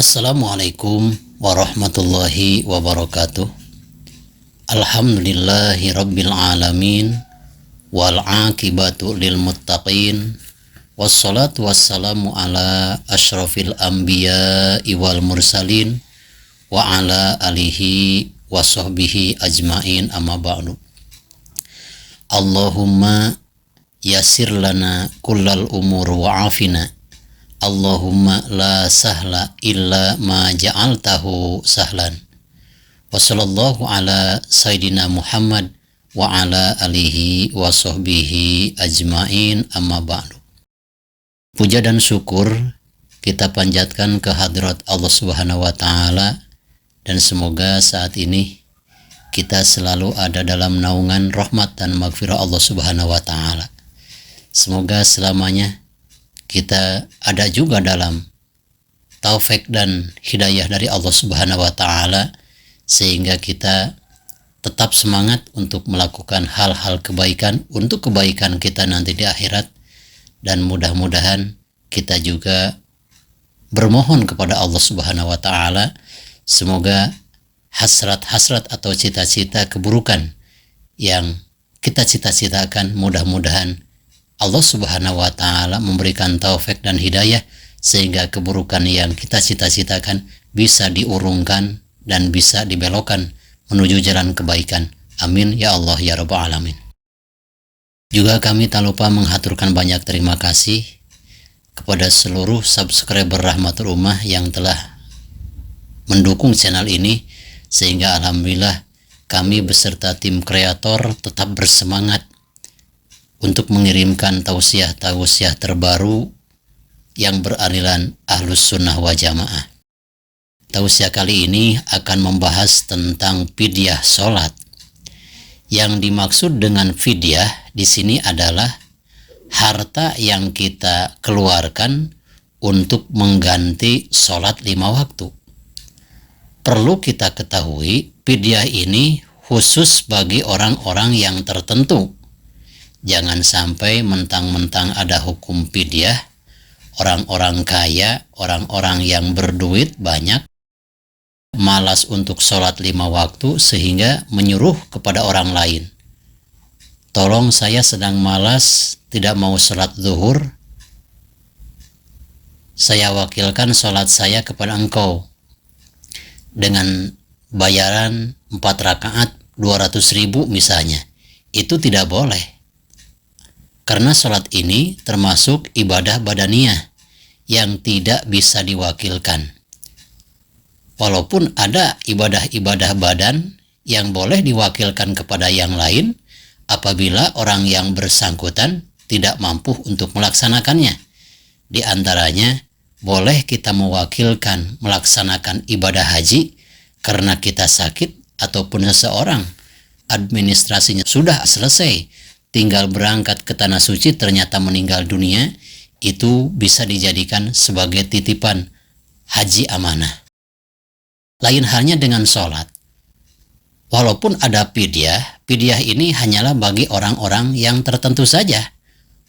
Assalamualaikum warahmatullahi wabarakatuh. Alhamdulillahi rabbil alamin, wal aqibatu lil muttaqin, wassalatu wassalamu ala asyrafil anbiya'i wal mursalin, wa ala alihi wa sahbihi ajmain, amma ba'du. Allahumma yassir lana kullal umur wa afina. Allahumma la sahla illa ma ja'altahu sahlan. Wa sallallahu ala sayyidina Muhammad wa ala alihi wa sahbihi ajmain, amma ba'du. Puja dan syukur kita panjatkan ke hadirat Allah Subhanahu wa taala, dan semoga saat ini kita selalu ada dalam naungan rahmat dan maghfirah Allah Subhanahu wa taala. Semoga selamanya kita ada juga dalam taufik dan hidayah dari Allah Subhanahu wa taala, sehingga kita tetap semangat untuk melakukan hal-hal kebaikan untuk kebaikan kita nanti di akhirat. Dan mudah-mudahan kita juga bermohon kepada Allah Subhanahu wa taala, semoga hasrat-hasrat atau cita-cita keburukan yang kita cita-citakan, mudah-mudahan Allah Subhanahu wa taala memberikan taufik dan hidayah sehingga keburukan yang kita cita-citakan bisa diurungkan dan bisa dibelokkan menuju jalan kebaikan. Amin ya Allah ya rabbal alamin. Juga kami tak lupa menghaturkan banyak terima kasih kepada seluruh subscriber Rahmatul Ummah yang telah mendukung channel ini, sehingga alhamdulillah kami beserta tim kreator tetap bersemangat untuk mengirimkan tausiah-tausiah terbaru yang beraliran Ahlus Sunnah wa Jamaah. Tausiah kali ini akan membahas tentang fidyah sholat. Yang dimaksud dengan fidyah di sini adalah harta yang kita keluarkan untuk mengganti sholat 5 waktu. Perlu kita ketahui, fidyah ini khusus bagi orang-orang yang tertentu. Jangan sampai mentang-mentang ada hukum fidyah, orang-orang kaya, orang-orang yang berduit banyak, malas untuk sholat 5 waktu sehingga menyuruh kepada orang lain. Tolong, saya sedang malas, tidak mau sholat zuhur, saya wakilkan sholat saya kepada engkau dengan bayaran 4 rakaat 200.000 misalnya. Itu tidak boleh. Karena sholat ini termasuk ibadah badaniyah yang tidak bisa diwakilkan. Walaupun ada ibadah-ibadah badan yang boleh diwakilkan kepada yang lain apabila orang yang bersangkutan tidak mampu untuk melaksanakannya. Di antaranya, boleh kita mewakilkan melaksanakan ibadah haji karena kita sakit ataupun seseorang administrasinya sudah selesai, tinggal berangkat ke tanah suci ternyata meninggal dunia, itu bisa dijadikan sebagai titipan haji amanah. Lain halnya dengan sholat. Walaupun ada fidyah, fidyah ini hanyalah bagi orang-orang yang tertentu saja.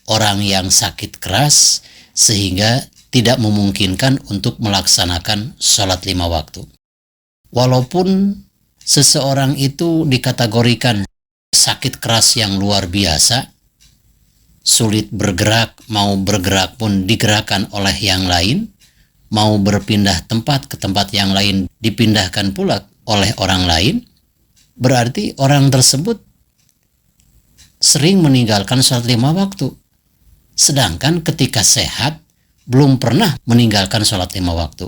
Orang yang sakit keras sehingga tidak memungkinkan untuk melaksanakan sholat 5 waktu. Walaupun seseorang itu dikategorikan sakit keras yang luar biasa, sulit bergerak, mau bergerak pun digerakkan oleh yang lain, mau berpindah tempat ke tempat yang lain dipindahkan pula oleh orang lain, berarti orang tersebut sering meninggalkan sholat 5 waktu. Sedangkan ketika sehat belum pernah meninggalkan sholat 5 waktu.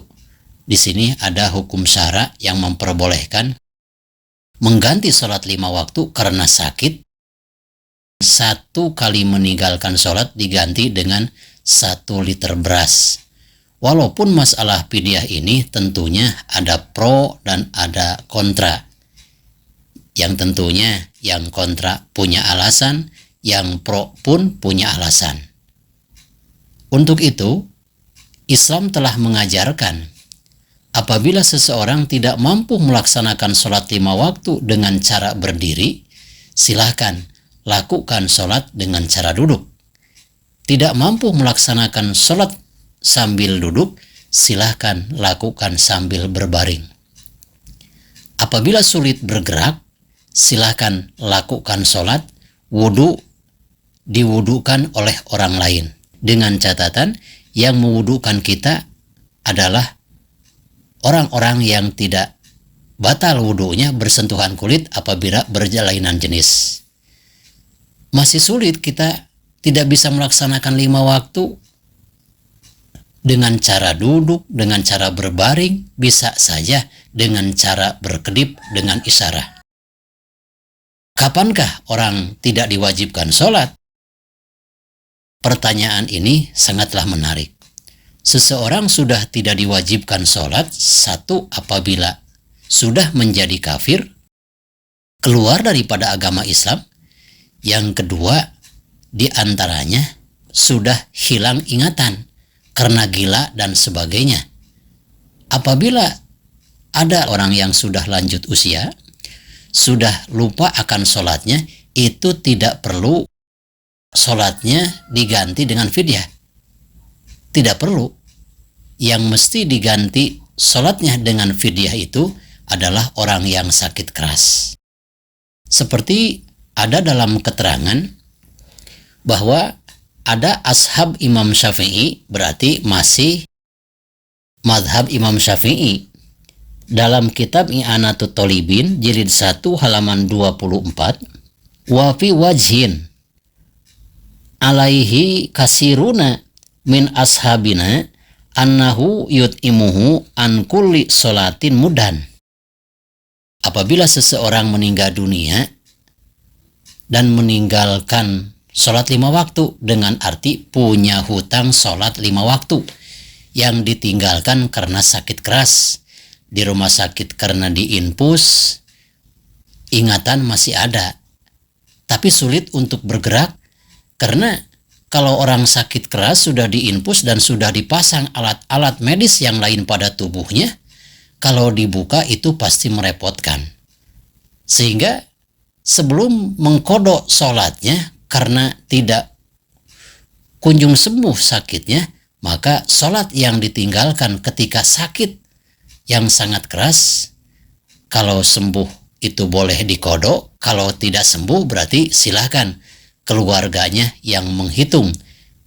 Di sini ada hukum syara yang memperbolehkan mengganti sholat 5 waktu karena sakit. 1 kali meninggalkan sholat diganti dengan 1 liter beras. Walaupun masalah fidyah ini tentunya ada pro dan ada kontra. Yang tentunya yang kontra punya alasan, yang pro pun punya alasan. Untuk itu, Islam telah mengajarkan apabila seseorang tidak mampu melaksanakan sholat 5 waktu dengan cara berdiri, silahkan lakukan sholat dengan cara duduk. Tidak mampu melaksanakan sholat sambil duduk, silahkan lakukan sambil berbaring. Apabila sulit bergerak, silahkan lakukan sholat, wudhu diwudukan oleh orang lain. Dengan catatan yang mewudukan kita adalah orang-orang yang tidak batal wudhunya bersentuhan kulit apabila berjalainan jenis. Masih sulit, kita tidak bisa melaksanakan 5 waktu dengan cara duduk, dengan cara berbaring, bisa saja dengan cara berkedip dengan isyarat. Kapankah orang tidak diwajibkan sholat? Pertanyaan ini sangatlah menarik. Seseorang sudah tidak diwajibkan sholat, satu, apabila sudah menjadi kafir, keluar daripada agama Islam. Yang kedua, di antaranya sudah hilang ingatan karena gila dan sebagainya. Apabila ada orang yang sudah lanjut usia, sudah lupa akan sholatnya, itu tidak perlu sholatnya diganti dengan fidyah. Tidak perlu. Yang mesti diganti sholatnya dengan fidyah itu adalah orang yang sakit keras. Seperti ada dalam keterangan bahwa ada ashab Imam Syafi'i, berarti masih madhab Imam Syafi'i. Dalam kitab I'anatut Thalibin jilid 1 halaman 24, wa fi wajhin alaihi kasiruna min ashabina annahu yut'imuhu an kulli sholatin mudan. Apabila seseorang meninggal dunia dan meninggalkan sholat 5 waktu, dengan arti punya hutang sholat 5 waktu yang ditinggalkan karena sakit keras, di rumah sakit karena diinfus, ingatan masih ada, tapi sulit untuk bergerak, karena kalau orang sakit keras sudah diinfus dan sudah dipasang alat-alat medis yang lain pada tubuhnya, kalau dibuka itu pasti merepotkan. Sehingga sebelum mengkodok sholatnya karena tidak kunjung sembuh sakitnya, maka sholat yang ditinggalkan ketika sakit yang sangat keras, kalau sembuh itu boleh dikodok, kalau tidak sembuh berarti silahkan keluarganya yang menghitung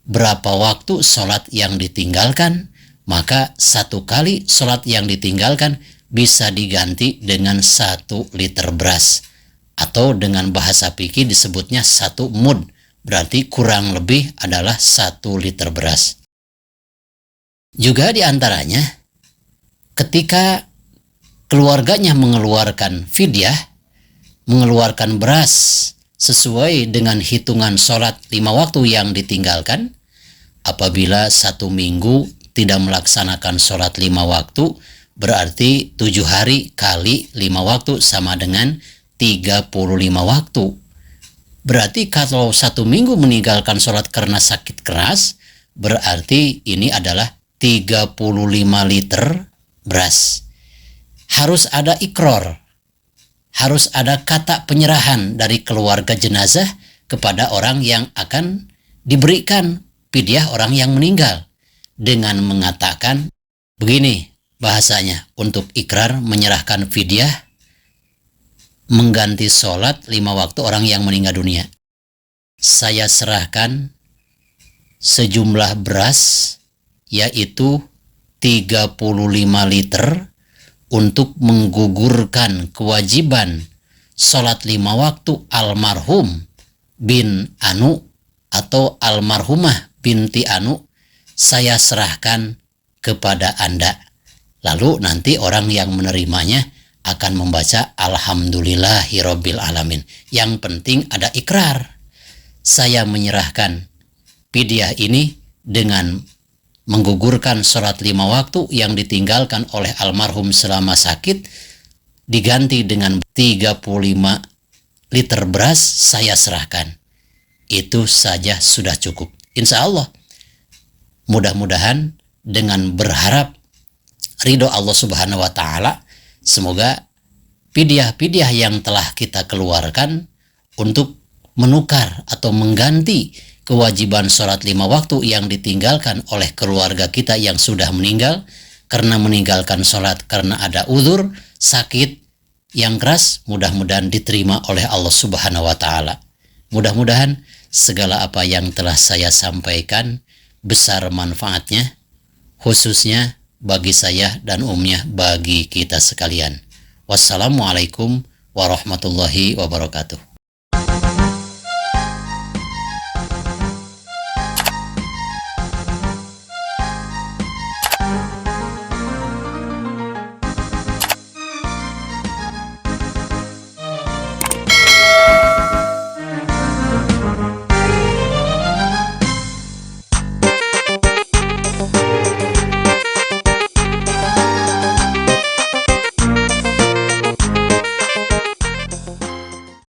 berapa waktu sholat yang ditinggalkan, maka 1 kali sholat yang ditinggalkan bisa diganti dengan 1 liter beras, atau dengan bahasa fikih disebutnya 1 mud, berarti kurang lebih adalah 1 liter beras. Juga diantaranya ketika keluarganya mengeluarkan fidyah, mengeluarkan beras sesuai dengan hitungan sholat 5 waktu yang ditinggalkan, apabila 1 minggu tidak melaksanakan sholat 5 waktu, berarti 7 hari kali 5 waktu sama dengan 35 waktu. Berarti kalau 1 minggu meninggalkan sholat karena sakit keras, berarti ini adalah 35 liter beras. Harus ada ikrar, harus ada kata penyerahan dari keluarga jenazah kepada orang yang akan diberikan fidyah orang yang meninggal, dengan mengatakan begini bahasanya untuk ikrar menyerahkan fidyah mengganti sholat 5 waktu orang yang meninggal dunia. Saya serahkan sejumlah beras yaitu 35 liter untuk menggugurkan kewajiban sholat 5 waktu almarhum bin Anu atau almarhumah binti Anu, saya serahkan kepada Anda. Lalu nanti orang yang menerimanya akan membaca Alhamdulillahirabbil alamin. Yang penting ada ikrar. Saya menyerahkan fidyah ini dengan menggugurkan sholat 5 waktu yang ditinggalkan oleh almarhum selama sakit, diganti dengan 35 liter beras, saya serahkan. Itu saja sudah cukup. Insya Allah, mudah-mudahan dengan berharap ridho Allah Subhanahu wa Ta'ala, semoga fidyah-fidyah yang telah kita keluarkan untuk menukar atau mengganti kewajiban sholat 5 waktu yang ditinggalkan oleh keluarga kita yang sudah meninggal karena meninggalkan sholat karena ada uzur, sakit yang keras, mudah-mudahan diterima oleh Allah Subhanahu wa Ta'ala. Mudah-mudahan segala apa yang telah saya sampaikan besar manfaatnya, khususnya bagi saya dan umumnya bagi kita sekalian. Wassalamualaikum warahmatullahi wabarakatuh.